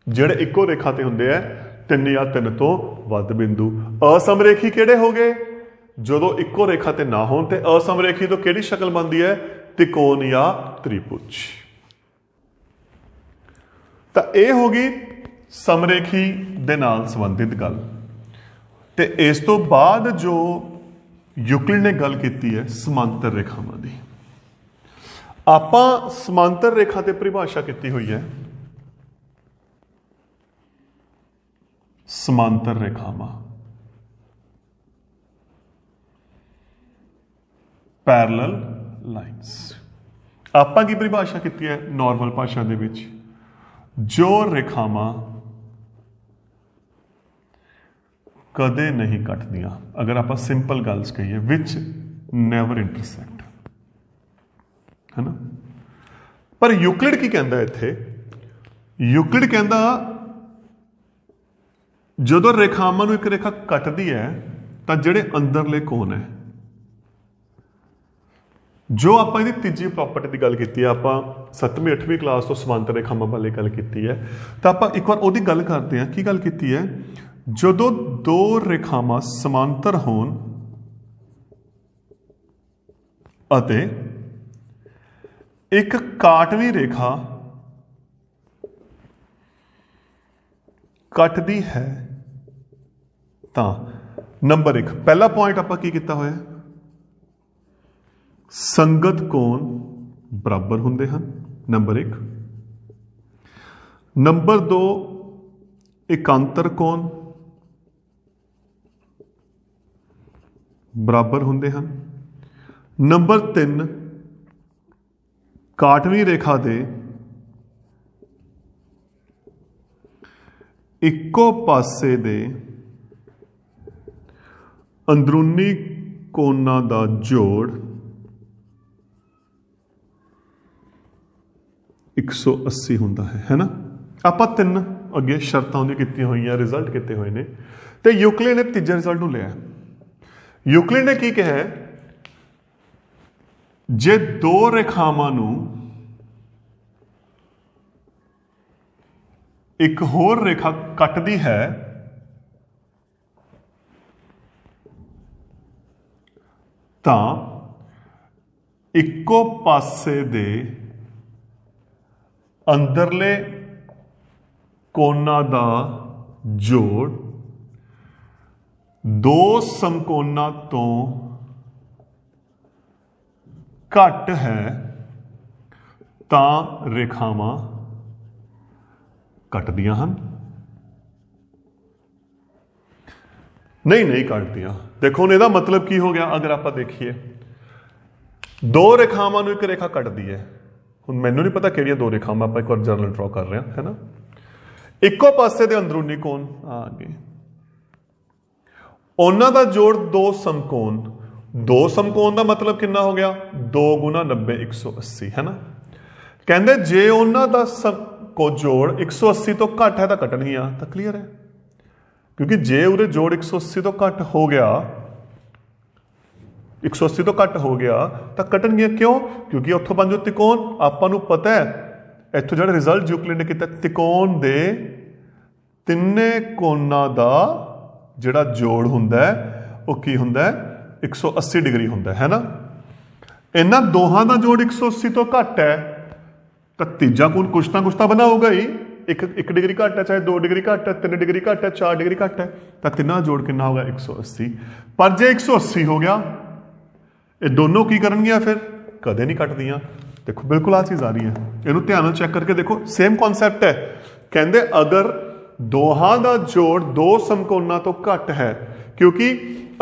ਜਿਹੜੇ ਇੱਕੋ ਰੇਖਾ ਤੇ ਹੁੰਦੇ ਆ ਤਿੰਨ ਜਾਂ ਤਿੰਨ ਤੋਂ ਵੱਧ ਬਿੰਦੂ। ਅਸਮਰੇਖੀ ਕਿਹੜੇ ਹੋ ਗਏ? ਜਦੋਂ ਇੱਕੋ ਰੇਖਾ ਤੇ ਨਾ ਹੋਣ। ਤੇ ਅਸਮਰੇਖੀ ਤੋਂ ਕਿਹੜੀ ਸ਼ਕਲ ਬਣਦੀ ਹੈ? ਤਿਕੋਣ ਜਾਂ ਤ੍ਰਿਭੁਜ। ਤਾਂ ਇਹ ਹੋ ਗਈ ਸਮਰੇਖੀ ਦੇ ਨਾਲ ਸੰਬੰਧਿਤ ਗੱਲ। ਤੇ ਇਸ ਤੋਂ ਬਾਅਦ ਜੋ ਯੂਕਲਿਡ ਨੇ ਗੱਲ ਕੀਤੀ ਹੈ ਸਮਾਂਤਰ ਰੇਖਾਵਾਂ ਦੀ। ਆਪਾਂ ਸਮਾਂਤਰ ਰੇਖਾ ਤੇ ਪਰਿਭਾਸ਼ਾ ਕੀਤੀ ਹੋਈ ਹੈ ਸਮਾਂਤਰ ਰੇਖਾਵਾਂ, ਪੈਰਲਲ ਲਾਈਨਸ। ਆਪਾਂ ਕੀ ਪਰਿਭਾਸ਼ਾ ਕੀਤੀ ਹੈ ਨਾਰਮਲ ਭਾਸ਼ਾ ਦੇ ਵਿੱਚ? ਜੋ ਰੇਖਾਵਾਂ ਕਦੇ ਨਹੀਂ ਕੱਟਦੀਆਂ, ਅਗਰ ਆਪਾਂ ਸਿੰਪਲ ਗੱਲ ਕਹੀਏ, ਵਿਚ ਨੈਵਰ ਇੰਟਰਸੈਕਟ, ਹੈ ਨਾ। ਪਰ ਯੂਕਲਿਡ ਕੀ ਕਹਿੰਦਾ ਇੱਥੇ? ਯੂਕਲਿਡ ਕਹਿੰਦਾ ਜਦੋਂ ਰੇਖਾਵਾਂ ਨੂੰ ਇੱਕ ਰੇਖਾ ਕੱਟਦੀ ਹੈ ਤਾਂ ਜਿਹੜੇ ਅੰਦਰਲੇ ਕੋਣ ਹੈ, ਜੋ ਆਪਾਂ ਇਹਦੀ ਤੀਜੀ ਪ੍ਰੋਪਰਟੀ ਦੀ ਗੱਲ ਕੀਤੀ ਹੈ, ਆਪਾਂ 7ਵੀਂ 8ਵੀਂ ਕਲਾਸ ਤੋਂ ਸਮਾਂਤਰ ਰੇਖਾਵਾਂ ਬਾਰੇ ਗੱਲ ਕੀਤੀ ਹੈ, ਤਾਂ ਆਪਾਂ ਇੱਕ ਵਾਰ ਉਹਦੀ ਗੱਲ ਕਰਦੇ ਹਾਂ। ਕੀ ਗੱਲ ਕੀਤੀ ਹੈ? ਜਦੋਂ ਦੋ ਰੇਖਾਵਾਂ ਸਮਾਂਤਰ ਹੋਣ ਅਤੇ ਇੱਕ ਕਾਟਵੀਂ ਰੇਖਾ ਕੱਟਦੀ ਹੈ ਤਾਂ ਨੰਬਰ 1 ਪਹਿਲਾ ਪੁਆਇੰਟ ਆਪਾਂ ਕੀ ਕੀਤਾ ਹੋਇਆ? ਸੰਗਤ ਕੋਣ ਬਰਾਬਰ ਹੁੰਦੇ ਹਨ, ਨੰਬਰ 1। ਨੰਬਰ 2 ਇਕਾਂਤਰ ਕੋਣ ਬਰਾਬਰ ਹੁੰਦੇ ਹਨ। ਨੰਬਰ 3 ਕਾਟਵੀਂ ਰੇਖਾ ਦੇ ਇੱਕੋ ਪਾਸੇ ਦੇ ਅੰਦਰੂਨੀ ਕੋਣਾਂ ਦਾ ਜੋੜ 180 ਹੁੰਦਾ ਹੈ ਨਾ। ਆਪਾਂ ਤਿੰਨ ਅੱਗੇ ਸ਼ਰਤਾਂ ਉਹਦੀਆਂ ਕੀਤੀਆਂ ਹੋਈਆਂ, ਰਿਜ਼ਲਟ ਕੀਤੇ ਹੋਏ ਨੇ। ਤੇ ਯੂਕਲਿਡ ਨੇ ਤੀਜੇ ਰਿਜ਼ਲਟ ਨੂੰ ਲਿਆ। ਯੂਕਲਿਡ ਨੇ ਕੀ ਕਿਹਾ? ਜੇ ਦੋ ਰੇਖਾਵਾਂ ਨੂੰ ਇੱਕ ਹੋਰ ਰੇਖਾ ਕੱਟਦੀ ਹੈ ਤਾਂ ਇੱਕੋ ਪਾਸੇ ਦੇ ਅੰਦਰਲੇ ਕੋਣਾਂ ਦਾ ਜੋੜ ਦੋ ਸਮਕੋਣਾਂ ਤੋਂ ਘੱਟ ਹੈ ਤਾਂ ਰੇਖਾਵਾਂ ਕੱਟਦੀਆਂ ਹਨ। ਨਹੀਂ ਕੱਟਦੀਆਂ। ਦੇਖੋ ਹੁਣ ਇਹਦਾ ਮਤਲਬ ਕੀ ਹੋ ਗਿਆ? ਅਗਰ ਆਪਾਂ ਦੇਖੀਏ ਦੋ ਰੇਖਾਵਾਂ ਨੂੰ ਇੱਕ ਰੇਖਾ ਕੱਟਦੀ ਹੈ। ਹੁਣ ਮੈਨੂੰ ਨਹੀਂ ਪਤਾ ਕਿਹੜੀਆਂ ਦੋ ਰੇਖਾਵਾਂ, ਆਪਾਂ ਇੱਕ ਵਾਰ ਜਰਨਲ ਡਰਾ ਕਰ ਰਹੇ ਹਾਂ, ਹੈ ਨਾ। ਇੱਕੋ ਪਾਸੇ ਦੇ ਅੰਦਰੂਨੀ ਕੋਣ ਆ ਗਏ, ਉਹਨਾਂ ਦਾ ਜੋੜ ਦੋ ਸਮਕੋਣ। ਦੋ ਸਮਕੋਣ ਦਾ ਮਤਲਬ ਕਿੰਨਾ ਹੋ ਗਿਆ? 2 × 90 180, ਹੈ ਨਾ। ਕਹਿੰਦੇ ਜੇ ਉਹਨਾਂ ਦਾ ਕੋ ਜੋੜ 180 ਤੋਂ ਘੱਟ ਹੈ ਤਾਂ ਕੱਟਣਗੀਆਂ। ਤਾਂ ਕਲੀਅਰ ਹੈ, ਕਿਉਂਕਿ ਜੇ ਉਹਦੇ ਜੋੜ 180 ਤੋਂ ਘੱਟ ਹੋ ਗਿਆ, 180 ਤੋਂ ਘੱਟ ਹੋ ਗਿਆ ਤਾਂ ਕੱਟਣਗੀਆਂ। ਕਿਉਂ? ਕਿਉਂਕਿ ਉੱਥੋਂ ਬਣ ਜੋ ਤਿਕੋਣ। ਆਪਾਂ ਨੂੰ ਪਤਾ ਹੈ ਇੱਥੋਂ ਜਿਹੜਾ ਰਿਜ਼ਲਟ ਯੂਕਲਿਡ ਨੇ ਕੀਤਾ, ਤਿਕੋਣ ਦੇ ਤਿੰਨੇ ਕੋਣਾਂ ਦਾ ਜਿਹੜਾ ਜੋੜ ਹੁੰਦਾ ਹੈ ਉਹ ਕੀ ਹੁੰਦਾ ਹੈ? 180 ਡਿਗਰੀ ਹੁੰਦਾ ਹੈ ਨਾ। ਇਹਨਾਂ ਦੋਹਾਂ ਦਾ ਜੋੜ 180 ਤੋਂ ਘੱਟ ਹੈ ਤਾਂ ਤੀਜਾ ਕੋਣ ਕੁਛ ਤਾਂ ਬਣਾਊਗਾ ਹੀ। ਇੱਕ ਡਿਗਰੀ ਘੱਟ ਹੈ, ਚਾਹੇ 2 ਡਿਗਰੀ ਘੱਟ ਹੈ, 3 ਡਿਗਰੀ ਘੱਟ ਹੈ, 4 ਡਿਗਰੀ ਘੱਟ ਹੈ, ਤਾਂ ਤਿੰਨਾਂ ਦਾ ਜੋੜ ਕਿੰਨਾ ਹੋਗਾ? 180। ਪਰ ਜੇ 180 ਹੋ ਗਿਆ, ਇਹ ਦੋਨੋਂ ਕੀ ਕਰਨਗੀਆਂ ਫਿਰ? ਕਦੇ ਨਹੀਂ ਕੱਟਦੀਆਂ। ਦੇਖੋ ਬਿਲਕੁਲ ਆ ਚੀਜ਼ ਆ ਰਹੀ ਹੈ, ਇਹਨੂੰ ਧਿਆਨ ਨਾਲ ਚੈੱਕ ਕਰਕੇ ਦੇਖੋ। ਸੇਮ ਕਨਸੈਪਟ ਹੈ। ਕਹਿੰਦੇ ਅਗਰ ਦੋਹਾਂ ਦਾ ਜੋੜ ਦੋ ਸਮਕੋਣਾਂ ਤੋਂ ਘੱਟ ਹੈ, ਕਿਉਂਕਿ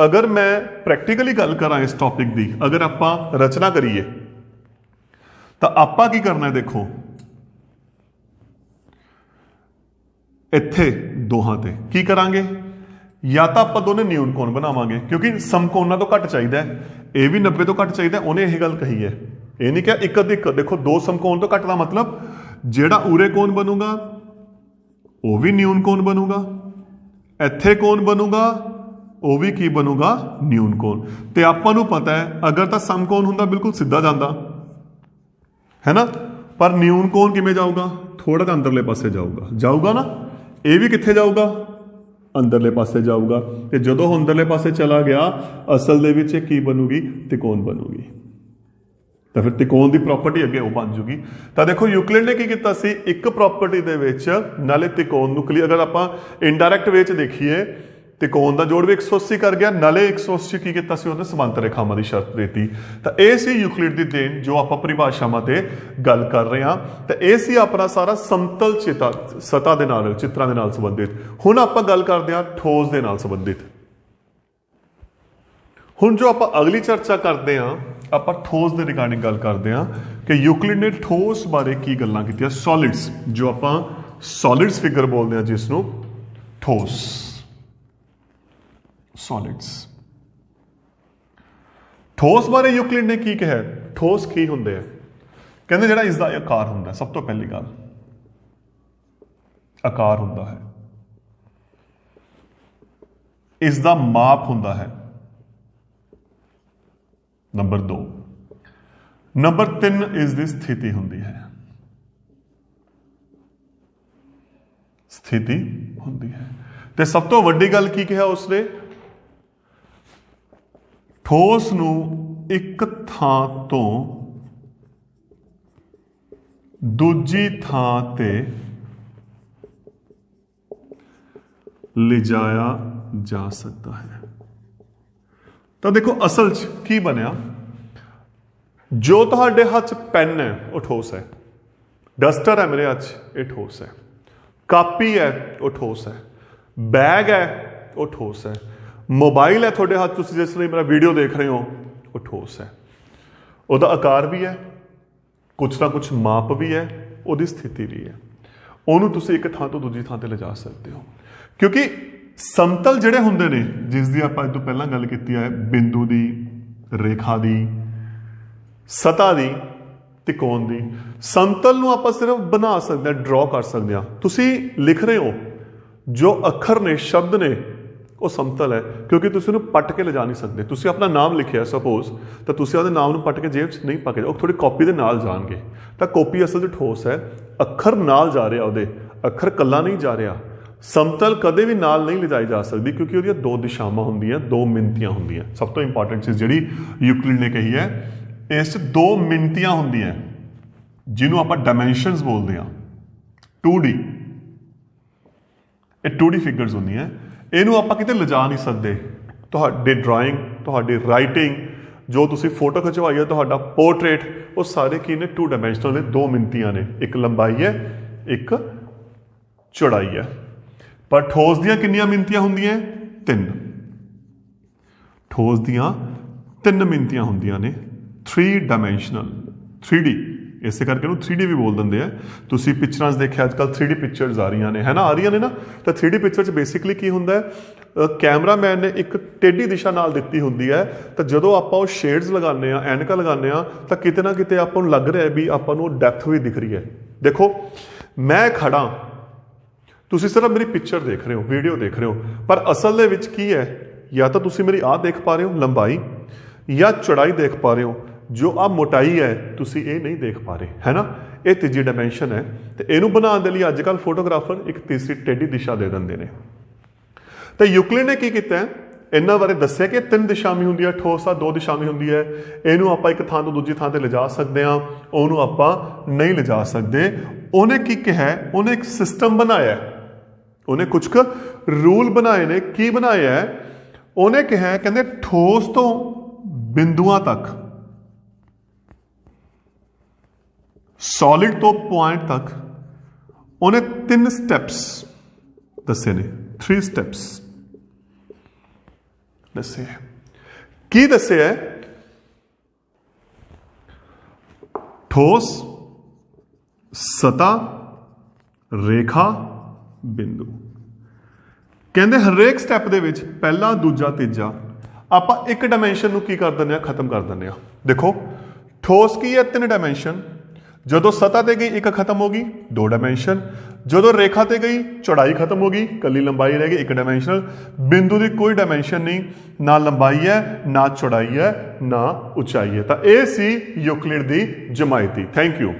ਅਗਰ ਮੈਂ ਪ੍ਰੈਕਟੀਕਲੀ ਗੱਲ ਕਰਾਂ ਇਸ ਟੌਪਿਕ ਦੀ, ਅਗਰ ਆਪਾਂ ਰਚਨਾ ਕਰੀਏ ਤਾਂ ਆਪਾਂ ਕੀ ਕਰਨਾ ਹੈ? ਦੇਖੋ ਇੱਥੇ ਦੋਹਾਂ ਤੇ ਕੀ ਕਰਾਂਗੇ? ਜਾਂ ਤਾਂ ਆਪਾਂ ਦੋਨੇ ਨਿਊਨ ਕੋਣ ਬਣਾਵਾਂਗੇ, ਕਿਉਂਕਿ ਸਮਕੋਣਾਂ ਤੋਂ ਘੱਟ ਚਾਹੀਦਾ ਹੈ। ਇਹ ਵੀ 90 ਤੋਂ ਘੱਟ ਚਾਹੀਦਾ, ਉਹਨੇ ਇਹ ਗੱਲ ਕਹੀ ਹੈ। ਇਹ ਨਹੀਂ ਕਿ ਇੱਕ अधिक, देखो दो समकोण तो घट का मतलब ਜਿਹੜਾ ਉਰੇ ਕੋਣ ਬਣੂਗਾ ਉਹ ਵੀ ਨਿਊਨ ਕੋਣ ਬਣੂਗਾ, ਇੱਥੇ ਕੋਣ ਬਣੂਗਾ ਉਹ ਵੀ ਕੀ ਬਣੂਗਾ ਨਿਊਨ ਕੋਣ। ਤੇ ਆਪਾਂ ਨੂੰ ਪਤਾ ਹੈ ਅਗਰ ਤਾਂ ਸਮਕੋਣ ਹੁੰਦਾ ਬਿਲਕੁਲ ਸਿੱਧਾ ਜਾਂਦਾ ਹੈ ਨਾ, ਪਰ ਨਿਊਨ ਕੋਣ ਕਿਵੇਂ ਜਾਊਗਾ, ਥੋੜਾ ਜਿਹਾ ਅੰਦਰਲੇ ਪਾਸੇ ਜਾਊਗਾ, ਜਾਊਗਾ ਨਾ, ਇਹ ਵੀ ਕਿੱਥੇ ਜਾਊਗਾ ਅੰਦਰਲੇ ਪਾਸੇ ਜਾਊਗਾ। ਤੇ ਜਦੋਂ ਉਹ ਅੰਦਰਲੇ ਪਾਸੇ ਚਲਾ ਗਿਆ ਅਸਲ ਦੇ ਵਿੱਚ ਇਹ ਕੀ ਬਣੂਗੀ ਤਿਕੋਣ ਬਣੂਗੀ। ਤਾਂ ਫਿਰ ਤਿਕੋਣ ਦੀ ਪ੍ਰੋਪਰਟੀ ਅੱਗੇ ਉਹ ਬਣ ਜੂਗੀ। ਤਾਂ ਦੇਖੋ ਯੂਕਲਿਡ ਨੇ ਕੀ ਕੀਤਾ ਸੀ, ਇੱਕ ਪ੍ਰੋਪਰਟੀ ਦੇ ਵਿੱਚ ਨਾਲੇ ਤਿਕੋਣ ਨੂੰ ਕਲੀਅਰ, ਅਗਰ ਆਪਾਂ ਇਨਡਾਇਰੈਕਟ ਵੇ 'ਚ ਦੇਖੀਏ ਤਿਕੋਣ ਦਾ ਜੋੜ ਵੀ 180 ਕਰ ਗਿਆ, ਨਾਲੇ 180 ਕੀ ਕੀਤਾ ਸੀ ਉਹਨੇ ਸਮਾਂਤਰ ਰੇਖਾਵਾਂ ਦੀ ਸ਼ਰਤ ਦੇਤੀ। ਤਾਂ ਇਹ ਸੀ ਯੂਕਲਿਡ ਦੀ ਦੇਣ ਜੋ ਆਪਾਂ ਪਰਿਭਾਸ਼ਾਵਾਂ ਤੇ ਗੱਲ ਕਰ ਰਹੇ ਹਾਂ। ਤਾਂ ਇਹ ਸੀ ਆਪਣਾ ਸਾਰਾ ਸਮਤਲ ਸਤ੍ਹਾ ਦੇ ਨਾਲ ਚਿੱਤਰਾਂ ਦੇ ਨਾਲ ਸੰਬੰਧਿਤ। ਹੁਣ ਆਪਾਂ ਗੱਲ ਕਰਦੇ ਹਾਂ ਠੋਸ ਦੇ ਨਾਲ ਸੰਬੰਧਿਤ। ਹੁਣ ਜੋ ਆਪਾਂ ਅਗਲੀ ਚਰਚਾ ਕਰਦੇ ਹਾਂ ਆਪਾਂ ਠੋਸ ਦੇ ਰਿਗਾਰਡਿੰਗ ਗੱਲ ਕਰਦੇ ਹਾਂ ਕਿ ਯੂਕਲਿਡ ਨੇ ਠੋਸ ਬਾਰੇ ਕੀ ਗੱਲਾਂ ਕੀਤੀਆਂ। ਸੋਲਿਡਸ, ਜੋ ਆਪਾਂ ਸੋਲਿਡਸ ਫਿਗਰ ਬੋਲਦੇ ਹਾਂ ਜਿਸ ਨੂੰ ਠੋਸ, ਸੋਲਿਡਸ। ਠੋਸ ਬਾਰੇ ਯੂਕਲਿਡ ਨੇ ਕੀ ਕਿਹਾ, ਠੋਸ ਕੀ ਹੁੰਦੇ ਆ, ਕਹਿੰਦੇ ਜਿਹੜਾ ਇਸ ਦਾ ਆਕਾਰ ਹੁੰਦਾ, ਸਭ ਤੋਂ ਪਹਿਲੀ ਗੱਲ ਆਕਾਰ ਹੁੰਦਾ ਹੈ, ਇਸ ਦਾ ਮਾਪ ਹੁੰਦਾ ਹੈ, ਨੰਬਰ 2। ਨੰਬਰ 3 ਇਸ ਦੀ ਸਥਿਤੀ ਹੁੰਦੀ ਹੈ, ਸਥਿਤੀ ਹੁੰਦੀ ਹੈ। ਤੇ ਸਭ ਤੋਂ ਵੱਡੀ ਗੱਲ ਕੀ ਕਿਹਾ ਉਸਨੇ, ਠੋਸ ਨੂੰ ਇੱਕ ਥਾਂ ਤੋਂ ਦੂਜੀ ਥਾਂ ਤੇ ਲਿਜਾਇਆ ਜਾ ਸਕਦਾ ਹੈ। ਤਾਂ ਦੇਖੋ ਅਸਲ 'ਚ ਕੀ ਬਣਿਆ, ਜੋ ਤੁਹਾਡੇ ਹੱਥ 'ਚ ਪੈਨ ਹੈ ਉਹ ਠੋਸ ਹੈ, ਡਸਟਰ ਹੈ ਮੇਰੇ ਹੱਥ 'ਚ ਇਹ ਠੋਸ ਹੈ, ਕਾਪੀ ਹੈ ਉਹ ਠੋਸ ਹੈ, ਬੈਗ ਹੈ ਉਹ ਠੋਸ ਹੈ, ਮੋਬਾਈਲ ਹੈ ਤੁਹਾਡੇ ਹੱਥ, ਤੁਸੀਂ ਜਿਸ ਲਈ ਮੇਰਾ ਵੀਡੀਓ ਦੇਖ ਰਹੇ ਹੋ ਉਹ ਠੋਸ ਹੈ। ਉਹਦਾ ਆਕਾਰ ਵੀ ਹੈ, ਕੁਛ ਨਾ ਕੁਛ ਮਾਪ ਵੀ ਹੈ, ਉਹਦੀ ਸਥਿਤੀ ਵੀ ਹੈ। ਉਹਨੂੰ ਤੁਸੀਂ ਇੱਕ ਥਾਂ ਤੋਂ ਦੂਜੀ ਥਾਂ ਤੇ ਲਿਜਾ ਸਕਦੇ ਹੋ। ਕਿਉਂਕਿ ਸਮਤਲ ਜਿਹੜੇ ਹੁੰਦੇ ਨੇ, ਜਿਸ ਦੀ ਆਪਾਂ ਇਹ ਤੋਂ ਪਹਿਲਾਂ ਗੱਲ ਕੀਤੀ ਹੈ, ਬਿੰਦੂ ਦੀ, ਰੇਖਾ ਦੀ, ਸਤ੍ਹਾ ਦੀ, ਤਿਕੋਣ ਦੀ, ਸਮਤਲ ਨੂੰ ਆਪਾਂ ਸਿਰਫ ਬਣਾ ਸਕਦੇ ਹਾਂ, ਡਰਾ ਕਰ ਸਕਦੇ ਹਾਂ। ਤੁਸੀਂ ਲਿਖ ਰਹੇ ਹੋ, ਜੋ ਅੱਖਰ ਨੇ, ਸ਼ਬਦ ਨੇ, ਉਹ ਸਮਤਲ ਹੈ, ਕਿਉਂਕਿ ਤੁਸੀਂ ਉਹਨੂੰ ਪੱਟ ਕੇ ਲਿਜਾ ਨਹੀਂ ਸਕਦੇ। ਤੁਸੀਂ ਆਪਣਾ ਨਾਮ ਲਿਖਿਆ ਸਪੋਜ਼, ਤਾਂ ਤੁਸੀਂ ਉਹਦੇ ਨਾਮ ਨੂੰ ਪੱਟ ਕੇ ਜੇਬ 'ਚ ਨਹੀਂ ਪਾ ਕੇ, ਉਹ ਥੋੜੀ ਕਾਪੀ ਦੇ ਨਾਲ ਜਾਣਗੇ। ਤਾਂ ਕਾਪੀ ਅਸਲ 'ਚ ਠੋਸ ਹੈ, ਅੱਖਰ ਨਾਲ ਜਾ ਰਿਹਾ, ਉਹਦੇ ਅੱਖਰ ਕੱਲਾ ਨਹੀਂ ਜਾ ਰਿਹਾ। ਸਮਤਲ ਕਦੇ ਵੀ ਨਾਲ ਨਹੀਂ ਲਿਜਾਈ ਜਾ ਸਕਦੀ ਕਿਉਂਕਿ ਉਹਦੀਆਂ ਦੋ ਦਿਸ਼ਾਵਾਂ ਹੁੰਦੀਆਂ, ਦੋ ਮਿਣਤੀਆਂ ਹੁੰਦੀਆਂ। ਸਭ ਤੋਂ ਇੰਪੋਰਟੈਂਟ ਚੀਜ਼ ਜਿਹੜੀ ਯੂਕਲਿਡ ਨੇ ਕਹੀ ਹੈ, ਇਸ 'ਚ ਦੋ ਮਿਣਤੀਆਂ ਹੁੰਦੀਆਂ ਜਿਹਨੂੰ ਆਪਾਂ ਡਾਇਮੈਂਸ਼ਨਸ ਬੋਲਦੇ ਹਾਂ, 2D। ਇਹ 2D ਫਿਗਰਸ ਹੁੰਦੀਆਂ, ਇਹਨੂੰ ਆਪਾਂ ਕਿਤੇ ਲਿਜਾ ਨਹੀਂ ਸਕਦੇ। ਤੁਹਾਡੇ ਡਰਾਇੰਗ, ਤੁਹਾਡੀ ਰਾਈਟਿੰਗ, ਜੋ ਤੁਸੀਂ ਫੋਟੋ ਖਿਚਵਾਈ ਹੈ, ਤੁਹਾਡਾ ਪੋਰਟਰੇਟ, ਉਹ ਸਾਰੇ ਕੀ ਨੇ, 2 ਡਾਇਮੈਂਸ਼ਨਲ ਨੇ, ਦੋ ਮਿਣਤੀਆਂ ਨੇ, ਇੱਕ ਲੰਬਾਈ ਹੈ, ਇੱਕ ਚੌੜਾਈ ਹੈ। ਪਰ ਠੋਸ ਦੀਆਂ ਕਿੰਨੀਆਂ ਮਿਣਤੀਆਂ ਹੁੰਦੀਆਂ, 3। ਠੋਸ ਦੀਆਂ 3 ਮਿਣਤੀਆਂ ਹੁੰਦੀਆਂ ਨੇ, 3 ਡਾਇਮੈਂਸ਼ਨਲ, 3D। ਇਸੇ ਕਰਕੇ ਇਹਨੂੰ 3D ਵੀ ਬੋਲ ਦਿੰਦੇ ਆ। ਤੁਸੀਂ ਪਿਕਚਰਾਂ 'ਚ ਦੇਖਿਆ ਅੱਜ ਕੱਲ੍ਹ 3D ਪਿਕਚਰਸ ਆ ਰਹੀਆਂ ਨੇ, ਹੈ ਨਾ, ਆ ਰਹੀਆਂ ਨੇ ਨਾ। ਤਾਂ 3D ਪਿਕਚਰ 'ਚ ਬੇਸਿਕਲੀ ਕੀ ਹੁੰਦਾ ਹੈ, ਕੈਮਰਾਮੈਨ ਨੇ ਇੱਕ ਟੇਢੀ ਦਿਸ਼ਾ ਨਾਲ ਦਿੱਤੀ ਹੁੰਦੀ ਹੈ। ਤਾਂ ਜਦੋਂ ਆਪਾਂ ਉਹ ਸ਼ੇਡਸ ਲਗਾਉਂਦੇ ਹਾਂ, ਐਨਕਾਂ ਲਗਾਉਂਦੇ ਹਾਂ, ਤਾਂ ਕਿਤੇ ਨਾ ਕਿਤੇ ਆਪਾਂ ਨੂੰ ਲੱਗ ਰਿਹਾ ਵੀ ਆਪਾਂ ਨੂੰ ਡੈਪਥ ਵੀ ਦਿਖ ਰਹੀ ਹੈ। ਦੇਖੋ ਮੈਂ ਖੜਾ, ਤੁਸੀਂ ਸਿਰਫ ਮੇਰੀ ਪਿਕਚਰ ਦੇਖ ਰਹੇ ਹੋ, ਵੀਡੀਓ ਦੇਖ ਰਹੇ ਹੋ, ਪਰ ਅਸਲ ਦੇ ਵਿੱਚ ਕੀ ਹੈ, ਜਾਂ ਤਾਂ ਤੁਸੀਂ ਮੇਰੀ ਆਹ ਦੇਖ ਪਾ ਰਹੇ ਹੋ ਲੰਬਾਈ, ਜਾਂ ਚੌੜਾਈ ਦੇਖ ਪਾ ਰਹੇ ਹੋ। ਜੋ ਆ ਮੋਟਾਈ ਹੈ ਤੁਸੀਂ ਇਹ ਨਹੀਂ ਦੇਖ ਪਾ ਰਹੇ, ਹੈ ਨਾ। ਇਹ ਤੀਜੀ ਡਾਇਮੈਂਸ਼ਨ ਹੈ। ਤੇ ਇਹਨੂੰ ਬਣਾਉਣ ਦੇ ਲਈ ਅੱਜ ਕੱਲ੍ਹ ਫੋਟੋਗ੍ਰਾਫਰ ਇੱਕ ਤੀਸਰੀ ਟੇਢੀ ਦਿਸ਼ਾ ਦੇ ਦਿੰਦੇ ਨੇ। ਤਾਂ ਯੂਕਲਿਡ ਨੇ ਕੀ ਕੀਤਾ ਹੈ, ਇਹਨਾਂ ਬਾਰੇ ਦੱਸਿਆ ਕਿ 3 ਦਿਸ਼ਾਵਾਂ ਹੁੰਦੀਆਂ, ਠੋਸ ਦਾ 2 ਦਿਸ਼ਾਵਾਂ ਹੁੰਦੀ ਹੈ। ਇਹਨੂੰ ਆਪਾਂ ਇੱਕ ਥਾਂ ਤੋਂ ਦੂਜੀ ਥਾਂ ਤੇ ਲਿਜਾ ਸਕਦੇ ਹਾਂ, ਉਹਨੂੰ ਆਪਾਂ ਨਹੀਂ ਲਿਜਾ ਸਕਦੇ। ਉਹਨੇ ਕੀ ਕਿਹਾ, ਉਹਨੇ ਇੱਕ ਸਿਸਟਮ ਬਣਾਇਆ, ਉਹਨੇ ਕੁਝ ਕੁ ਰੂਲ ਬਣਾਏ ਨੇ। ਕੀ ਬਣਾਇਆ, ਉਹਨੇ ਕਿਹਾ, ਕਹਿੰਦੇ ਠੋਸ ਤੋਂ ਬਿੰਦੂਆਂ ਤੱਕ, ਸੋਲਿਡ ਤੋਂ ਪੁਆਇੰਟ ਤੱਕ ਉਹਨੇ 3 ਸਟੈਪਸ ਦੱਸੇ ਨੇ, 3 ਸਟੈਪਸ ਦੱਸੇ। ਕੀ ਦੱਸਿਆ, ਠੋਸ, ਸਤ੍ਹਾ, ਰੇਖਾ, ਬਿੰਦੂ। ਕਹਿੰਦੇ ਹਰੇਕ ਸਟੈਪ ਦੇ ਵਿੱਚ ਪਹਿਲਾ, ਦੂਜਾ, ਤੀਜਾ ਆਪਾਂ ਇੱਕ ਡਾਇਮੈਂਸ਼ਨ ਨੂੰ ਕੀ ਕਰ ਦਿੰਦੇ ਹਾਂ, ਖਤਮ ਕਰ ਦਿੰਦੇ ਹਾਂ। ਦੇਖੋ ਠੋਸ ਕੀ ਹੈ 3 ਡਾਇਮੈਂਸ਼ਨ, ਜਦੋਂ ਸਤ੍ਹਾ ਤੇ ਗਈ 1 ਖਤਮ ਹੋ ਗਈ 2 ਡਾਇਮੈਂਸ਼ਨ, ਜਦੋਂ ਰੇਖਾ ਤੇ ਗਈ ਚੌੜਾਈ ਖਤਮ ਹੋ ਗਈ ਕੱਲੀ ਲੰਬਾਈ ਰਹਿ ਗਈ 1 ਡਾਇਮੈਂਸ਼ਨਲ, ਬਿੰਦੂ ਦੀ ਕੋਈ ਡਾਇਮੈਂਸ਼ਨ ਨਹੀਂ, ਨਾ ਲੰਬਾਈ ਹੈ ਨਾ ਚੌੜਾਈ ਹੈ ਨਾ ਉਚਾਈ ਹੈ। ਤਾਂ ਇਹ ਸੀ ਯੂਕਲਿਡ ਦੀ ਜਮਾਇਤੀ। Thank you.